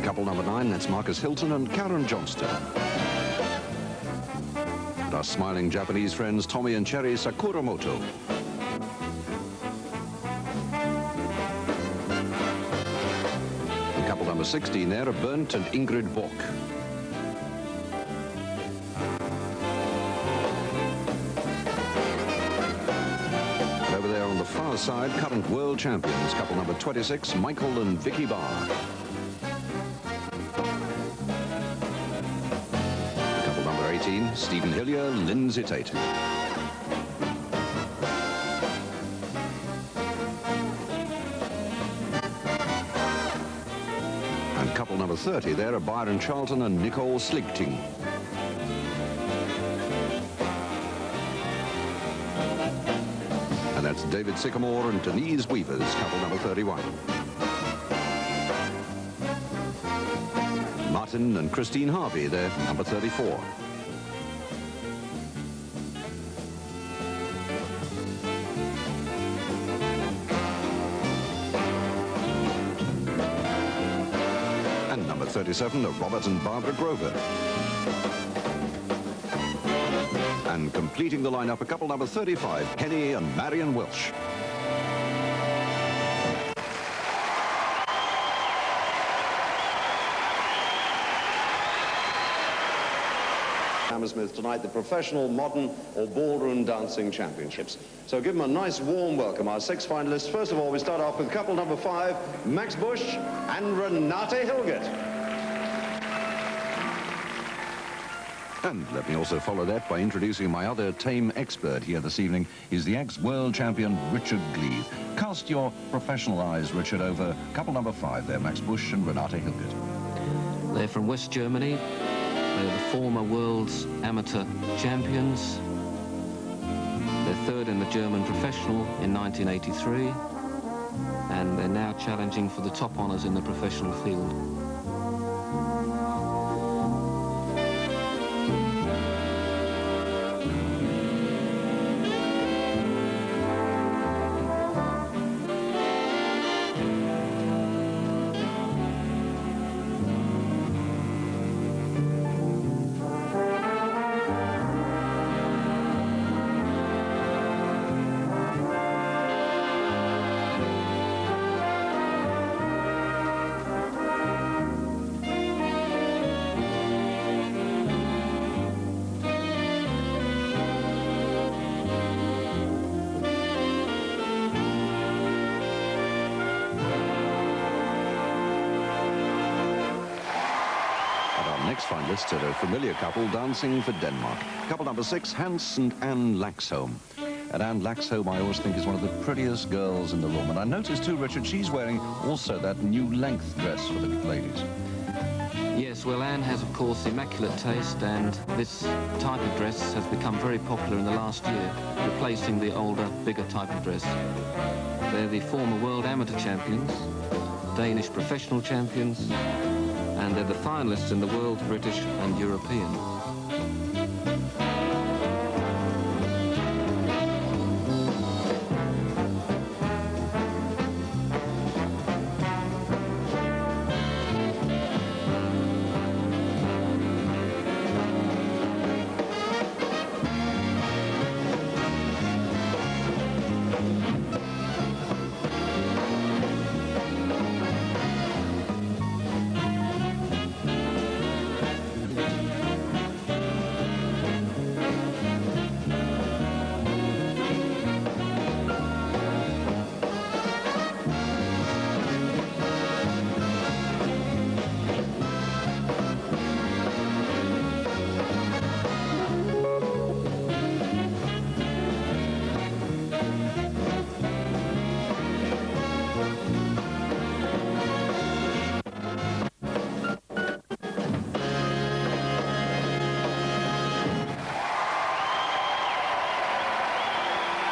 Couple number 9, that's Marcus Hilton and Karen Johnston. And our smiling Japanese friends, Tommy and Cherry Sakuramoto. And couple number 16 there are BERND and INGRID BORK. On the far side, current world champions, couple number 26, NICOLE and Vicky Barr. Couple number 18, Stephen Hillier, Lindsay TATE. And couple number 30, there are BYRON CHARLTON and NICOLE Sligting. And that's David Sycamore and Denise Weavers, couple number 31. Martin and Christine Harvey, they're number 34. And number 37 are Robert and Barbara Grover. And completing the lineup, a couple number 35, Kenny and Marion Welsh. Hammersmith tonight, the professional, modern or ballroom dancing championships. So give them a nice warm welcome, our 6 finalists. First of all, we start off with couple number 5, Max Busch and RENATE HILGERT. And let me also follow that by introducing my other tame expert here this evening. He's the ex-world champion, Richard Gleave. Cast your professional eyes, Richard, over couple number 5 there, Max Busch and RENATE HILGERT. They're from West Germany. They're the former world's amateur champions. They're third in the German professional in 1983. And they're now challenging for the top honours in the professional field. Next finalists are a familiar couple dancing for Denmark. Couple number 6, Hans and Anne LAXHOLM. And Anne LAXHOLM, I always think, is one of the prettiest girls in the room. And I noticed too, Richard, she's wearing also that new length dress for the ladies. Yes, well, Anne has, of course, immaculate taste, and this type of dress has become very popular in the last year, replacing the older, bigger type of dress. They're the former world amateur champions, Danish professional champions, and they're the finalists in the World, British and European.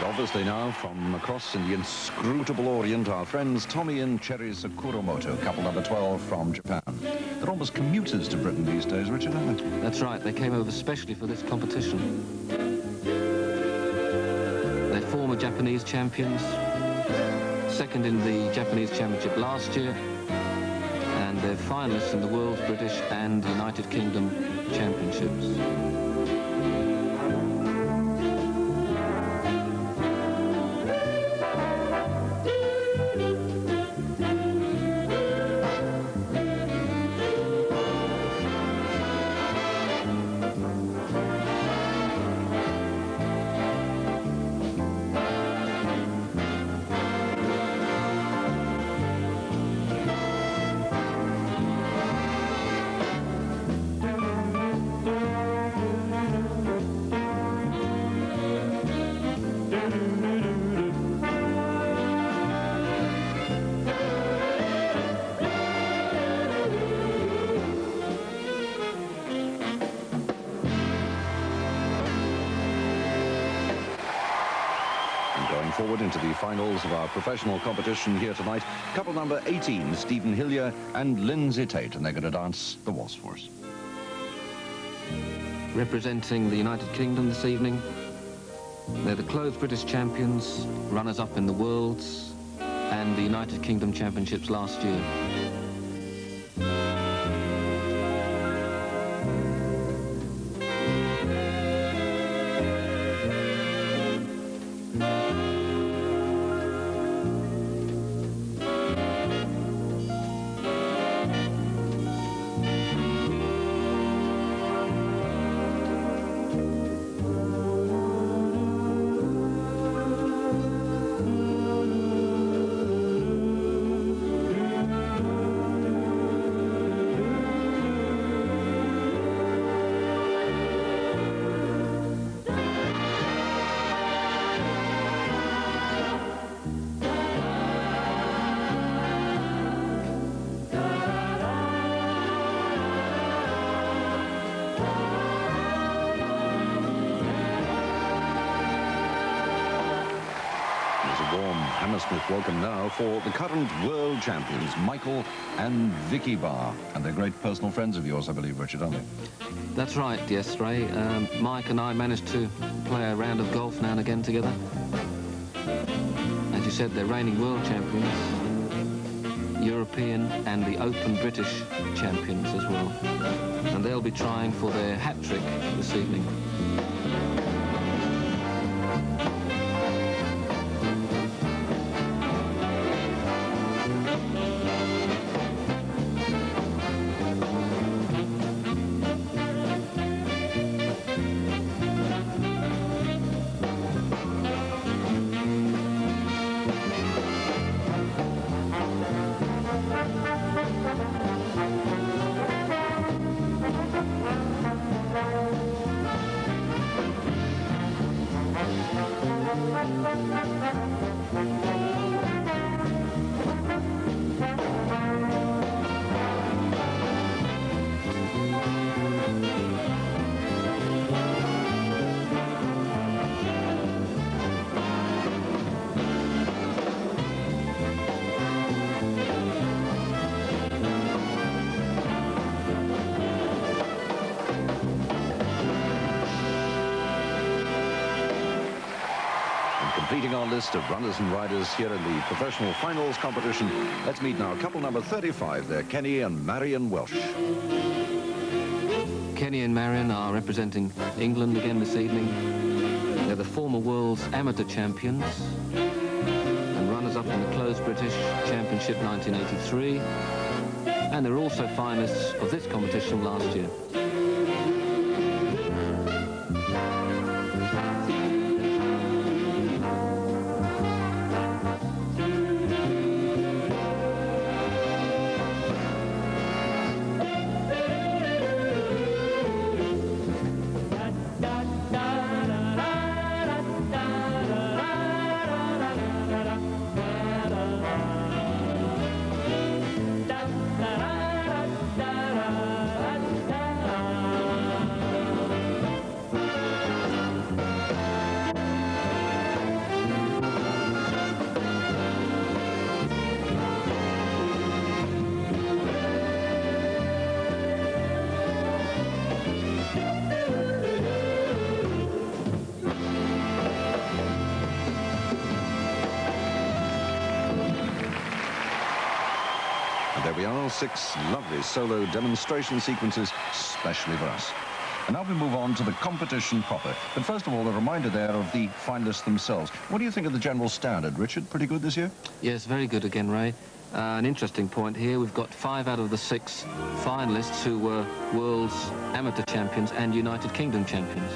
Obviously now, from across in the inscrutable Orient, our friends Tommy and Cherry Sakuramoto, couple number 12 from Japan. They're almost commuters to Britain these days, Richard, aren't they? That's right, they came over specially for this competition. They're former Japanese champions, second in the Japanese championship last year, and they're finalists in the World, British and United Kingdom Championships. Forward into the finals of our professional competition here tonight. Couple number 18, Stephen Hillier and Lindsay Tate, and they're going to dance the waltz for us. Representing the United Kingdom this evening, they're the clothed British champions, runners-up in the Worlds and the United Kingdom Championships last year. Hammersmith welcome now for the current world champions, Michael and Vicky Barr. And they're great personal friends of yours, I believe, Richard, aren't they? That's right, yes, Ray. Mike and I managed to play a round of golf now and again together. As you said, they're reigning world champions, European and the Open British champions as well. And they'll be trying for their hat-trick this evening. Completing our list of runners and riders here in the professional finals competition, let's meet now couple number 35. They're Kenny and Marion Welsh. Kenny and Marion are representing England again this evening. They're the former world's amateur champions and runners-up in the closed British Championship 1983. And they're also finalists of this competition last year. Well, 6 lovely solo demonstration sequences, especially for us. And now we move on to the competition proper. But first of all, a reminder there of the finalists themselves. What do you think of the general standard, Richard? Pretty good this year? Yes, very good again, Ray. An interesting point here, we've got 5 out of the 6 finalists who were World's Amateur Champions and United Kingdom Champions.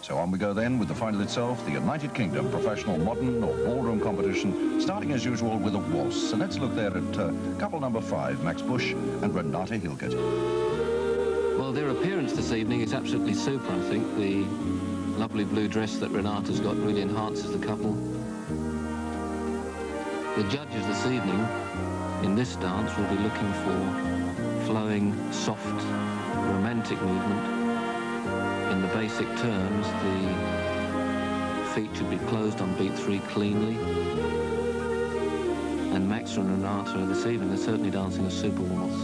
So on we go then with the final itself, the United Kingdom Professional Modern or Ballroom Competition, starting as usual with a waltz. So let's look there at couple number 5, Max Busch and RENATE HILGERT. Well, their appearance this evening is absolutely super, I think. The lovely blue dress that RENATE's got really enhances the couple. The judges this evening in this dance will be looking for flowing, soft, romantic movement. In the basic terms, the feet should be closed on beat 3 cleanly. And Max and RENATE this evening are certainly dancing a super waltz.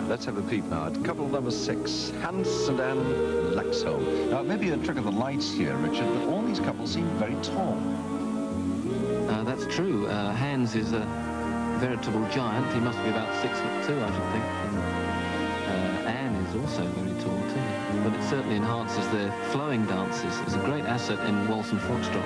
Let's have a peep now at couple number 6, Hans and LAXHOLM. Now, it may be a trick of the lights here, Richard, but all these couples seem very tall. That's true. Hans is a veritable giant. He must be about 6'2", I should think. And Anne is also very tall too. But it certainly enhances their flowing dances. It's a great asset in waltz and foxtrot.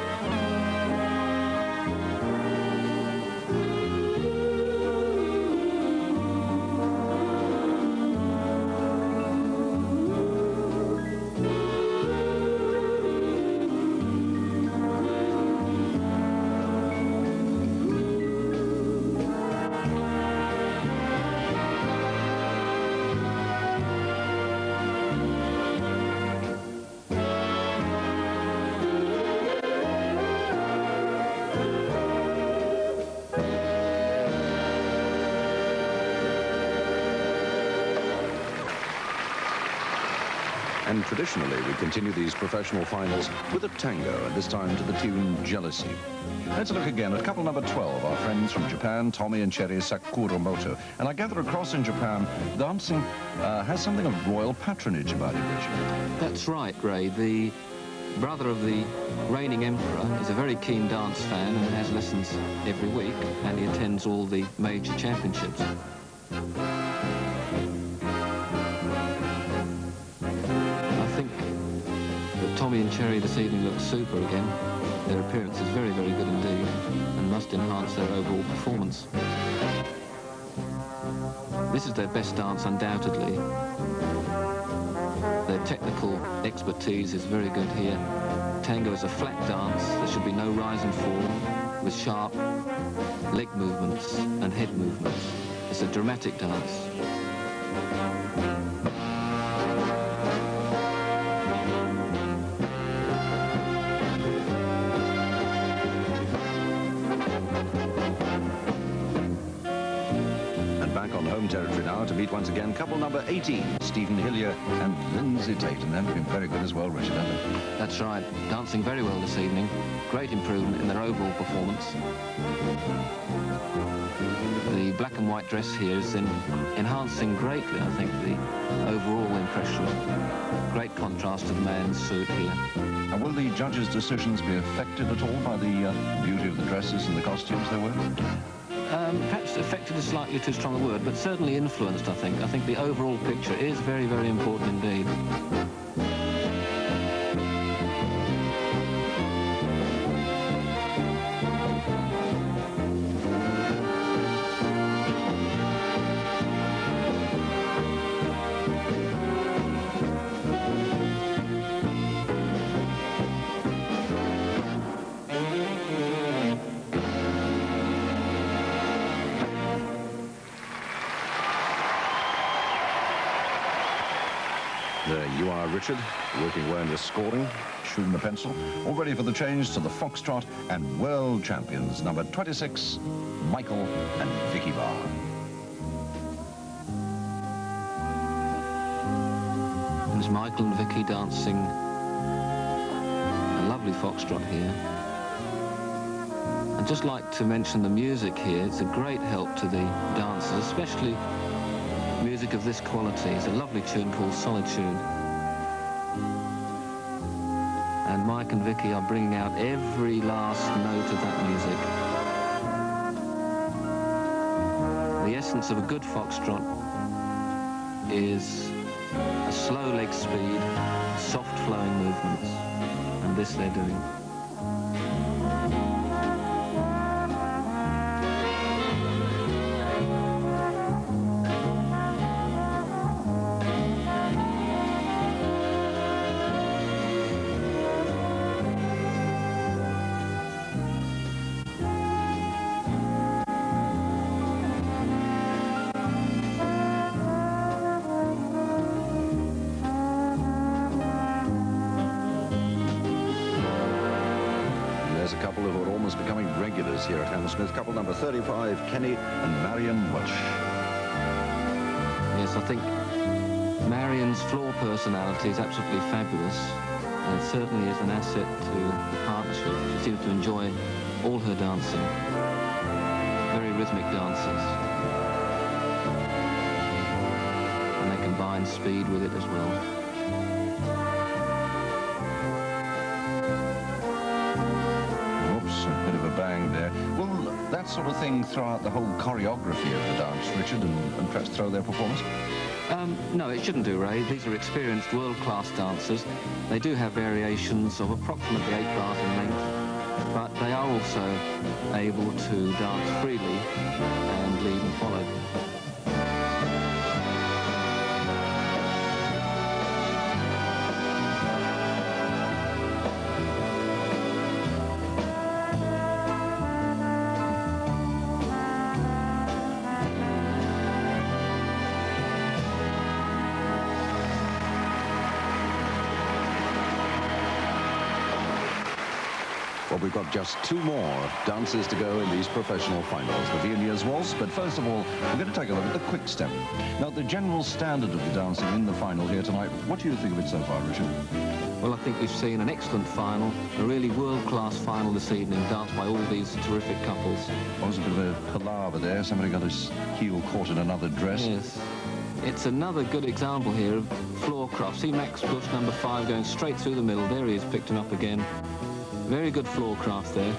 And traditionally, we continue these professional finals with a tango, and this time to the tune Jealousy. Let's look again at couple number 12, our friends from Japan, Tommy and Cherry Sakuramoto. And I gather across in Japan, dancing has something of royal patronage about it, Richard. That's right, Ray. The brother of the reigning emperor is a very keen dance fan and has lessons every week, and he attends all the major championships. Tommy and Cherry this evening look super again. Their appearance is very, very good indeed and must enhance their overall performance. This is their best dance, undoubtedly. Their technical expertise is very good here. Tango is a flat dance. There should be no rise and fall with sharp leg movements and head movements. It's a dramatic dance. Territory now to meet once again couple number 18, Stephen Hillier and Lindsay TATE, and they've been very good as well, Richard, haven't they? That's right, dancing very well this evening. Great improvement in their overall performance. The black and white dress here is enhancing greatly, I think, the overall impression. Great contrast to the man's suit here. And will the judges' decisions be affected at all by the beauty of the dresses and the costumes they wear? Perhaps affected is slightly too strong a word, but certainly influenced, I think. I think the overall picture is very, very important indeed. There you are, Richard, working away on your scoring, shooting the pencil, all ready for the change to the foxtrot and world champions, number 26, Michael and Vicky Barr. There's Michael and Vicky dancing a lovely foxtrot here. I'd just like to mention the music here. It's a great help to the dancers, especially music of this quality. It's a lovely tune called Solitude. And Mike and Vicky are bringing out every last note of that music. The essence of a good foxtrot is a slow leg speed, soft flowing movements, and this they're doing. Here at Hammersmith, couple number 35, Kenny and Marion Welsh. Yes, I think Marion's floor personality is absolutely fabulous, and it certainly is an asset to the partnership. She seems to enjoy all her dancing. Very rhythmic dancers. And they combine speed with it as well. Bang there. Will that sort of thing throw out the whole choreography of the dance, Richard, and perhaps throw their performance? No, it shouldn't do, Ray. These are experienced world-class dancers. They do have variations of approximately 8 bars in length, but they are also able to dance freely and lead and follow. Well, we've got just 2 more dances to go in these professional finals, the Viennese Waltz. But first of all, we're going to take a look at the quick step. Now, the general standard of the dancing in the final here tonight, what do you think of it so far, Richard? Well, I think we've seen an excellent final, a really world-class final this evening, danced by all these terrific couples. Well, there's a bit of a palaver there. Somebody got his heel caught in another dress. Yes. It's another good example here of floor craft. See Max Bush, number 5, going straight through the middle. There he is, picked him up again. Very good floor craft there.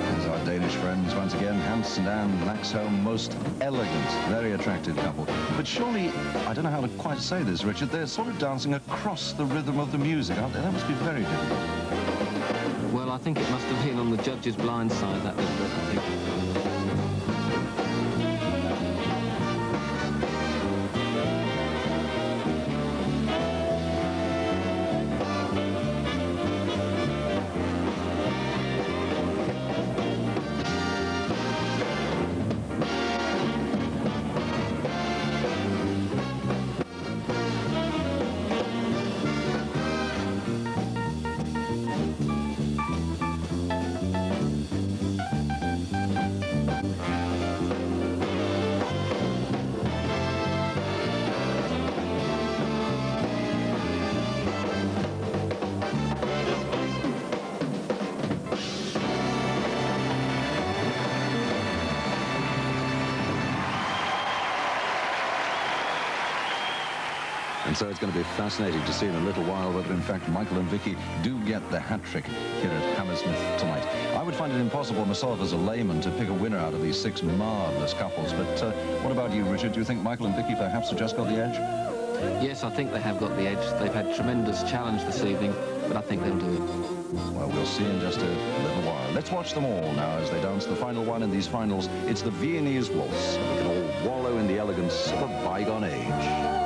There's our Danish friends once again, Hans and LAXHOLM, most elegant, very attractive couple. But surely, I don't know how to quite say this, Richard, they're sort of dancing across the rhythm of the music, aren't they? That must be very difficult. Well, I think it must have been on the judge's blind side, that little bit, I think. And so it's going to be fascinating to see in a little while whether, in fact, Michael and Vicky do get the hat-trick here at Hammersmith tonight. I would find it impossible myself as a layman to pick a winner out of these 6 marvellous couples. But what about you, Richard? Do you think Michael and Vicky perhaps have just got the edge? Yes, I think they have got the edge. They've had tremendous challenge this evening, but I think they'll do it. Well, we'll see in just a little while. Let's watch them all now as they dance the final one in these finals. It's the Viennese Waltz. We can all wallow in the elegance of a bygone age.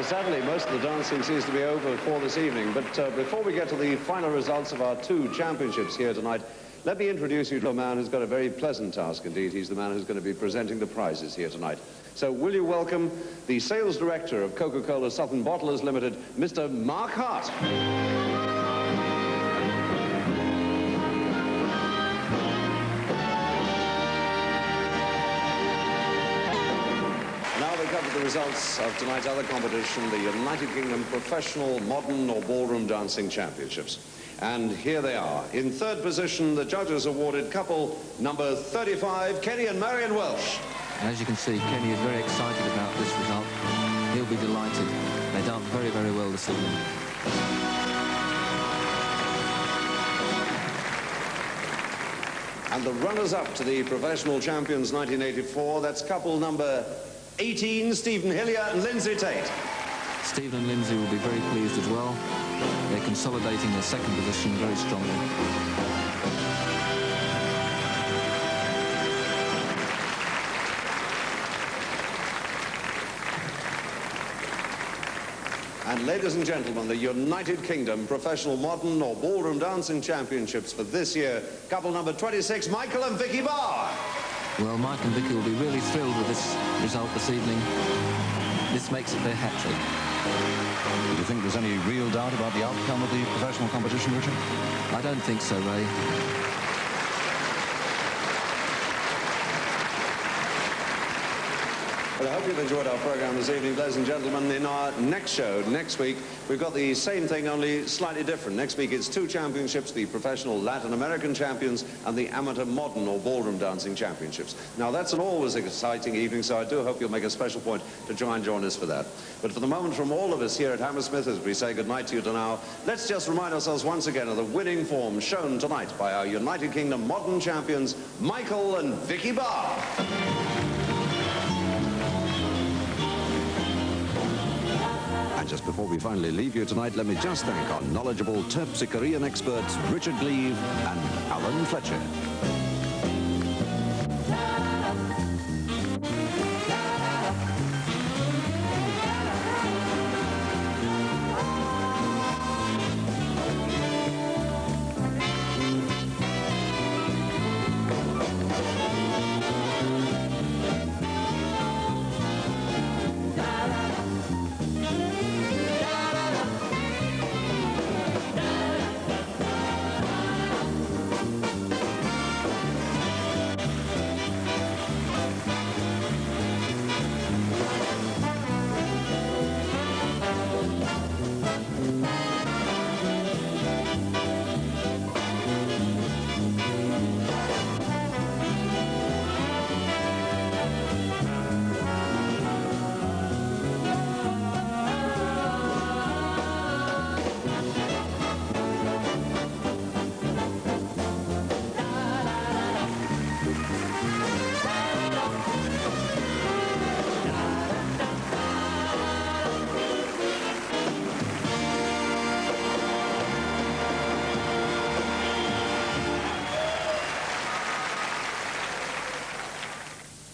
Sadly, most of the dancing seems to be over for this evening, but before we get to the final results of our 2 championships here tonight, let me introduce you to a man who's got a very pleasant task indeed. He's the man who's going to be presenting the prizes here tonight. So will you welcome the Sales Director of Coca-Cola Southern Bottlers Limited, Mr. Mark Hart. The results of tonight's other competition, the United Kingdom Professional Modern or Ballroom Dancing Championships. And here they are. In 3rd position, the judges awarded couple number 35, Kenny and Marion Welsh. And as you can see, Kenny is very excited about this result. He'll be delighted. They danced very, very well this evening. And the runners-up to the Professional Champions 1984, that's couple number 18, Stephen Hillier and Lindsay TATE. Stephen and Lindsay will be very pleased as well. They're consolidating their 2nd position very strongly. And ladies and gentlemen, the United Kingdom Professional Modern or Ballroom Dancing Championships for this year, couple number 26, Michael and Vicky Barr. Well, Mike and Vicky will be really thrilled with this result this evening. This makes it their hat-trick. Do you think there's any real doubt about the outcome of the professional competition, Richard? I don't think so, Ray. Well, I hope you've enjoyed our program this evening, ladies and gentlemen. In our next show, next week, we've got the same thing, only slightly different. Next week, it's 2 championships, the Professional Latin American Champions and the Amateur Modern or Ballroom Dancing Championships. Now, that's an always exciting evening, so I do hope you'll make a special point to join us for that. But for the moment, from all of us here at Hammersmith, as we say goodnight to you now, let's just remind ourselves once again of the winning form shown tonight by our United Kingdom Modern Champions, Michael and Vicky Barr. And just before we finally leave you tonight, let me just thank our knowledgeable Terpsichorean experts, Richard Gleave and Alan Fletcher.